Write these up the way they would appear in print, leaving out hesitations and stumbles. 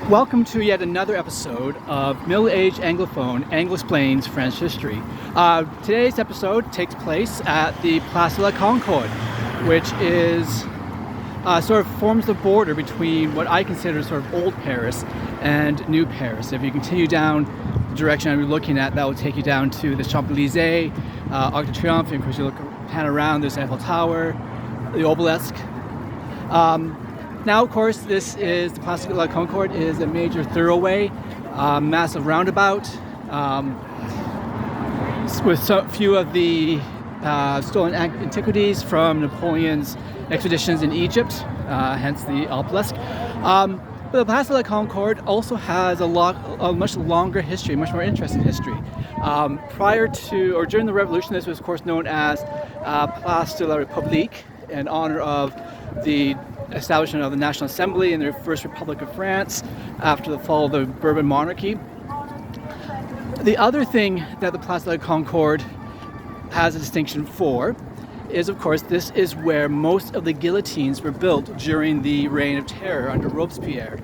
Welcome to yet another episode of Middle-Aged Anglophone, Angloplains French History. Today's episode takes place at the Place de la Concorde, which is sort of forms the border between what I consider sort of old Paris and new Paris. If you continue down the direction I'm looking at, that will take you down to the Champs-Élysées, Arc de Triomphe, and of course you pan around, there's Eiffel Tower, the Obelisk. Now, of course, this is the Place de la Concorde is a major thoroughway, massive roundabout, with so few of the stolen antiquities from Napoleon's expeditions in Egypt, hence the obelisk. But the Place de la Concorde also has a much longer history, much more interesting history. Prior to, or during the Revolution, this was, of course, known as Place de la République, in honor of the establishment of the National Assembly in the First Republic of France after the fall of the Bourbon monarchy. The other thing that the Place de la Concorde has a distinction for is, of course, this is where most of the guillotines were built during the Reign of Terror under Robespierre.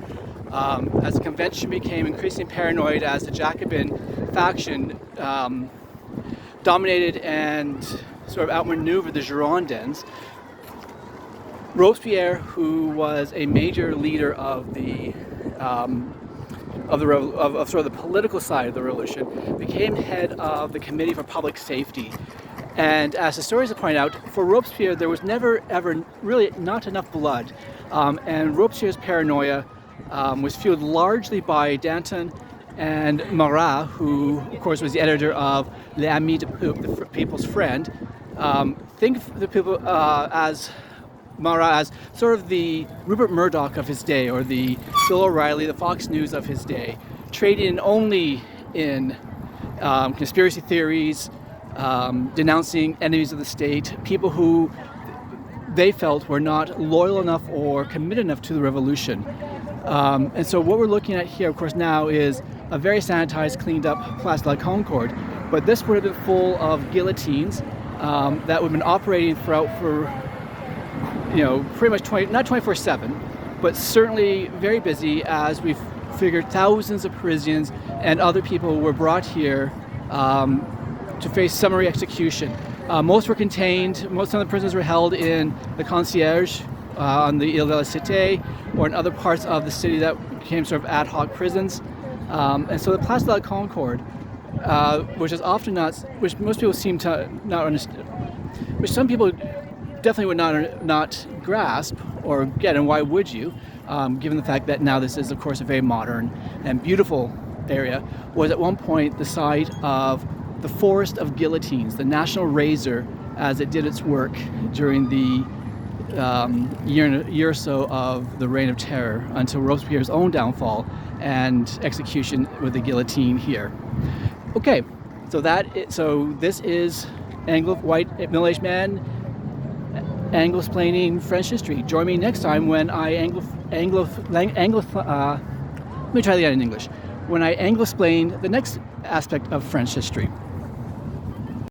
As the convention became increasingly paranoid as the Jacobin faction dominated and sort of outmaneuvered the Girondins, Robespierre, who was a major leader of sort of the political side of the revolution, became head of the Committee for Public Safety. And as historians have pointed out, for Robespierre there was never ever really not enough blood, and Robespierre's paranoia was fueled largely by Danton and Marat, who of course was the editor of L'Ami du Peuple, the People's Friend. Think of the people as Marat as sort of the Rupert Murdoch of his day, or the Bill O'Reilly, the Fox News of his day, trading only in conspiracy theories, denouncing enemies of the state, people who they felt were not loyal enough or committed enough to the revolution. And so what we're looking at here, of course, now is a very sanitized, cleaned up Place de la Concorde, but this would have been full of guillotines that would have been operating throughout for pretty much not 24/7, but certainly very busy, as we've figured thousands of Parisians and other people were brought here to face summary execution. Most were contained, most of the prisoners were held in the concierge on the Ile de la Cité, or in other parts of the city that became sort of ad hoc prisons. And so the Place de la Concorde, which is often not, which most people seem to not understand, which some people definitely would not grasp or get, and why would you, given the fact that now this is, of course, a very modern and beautiful area, was at one point the site of the Forest of Guillotines, the national razor, as it did its work during the year or so of the Reign of Terror, until Robespierre's own downfall and execution with the guillotine here. Okay, so this is white middle-aged man Anglo-splaining French history. Join me next time when I let me try that in English. When I Anglo-splain the next aspect of French history.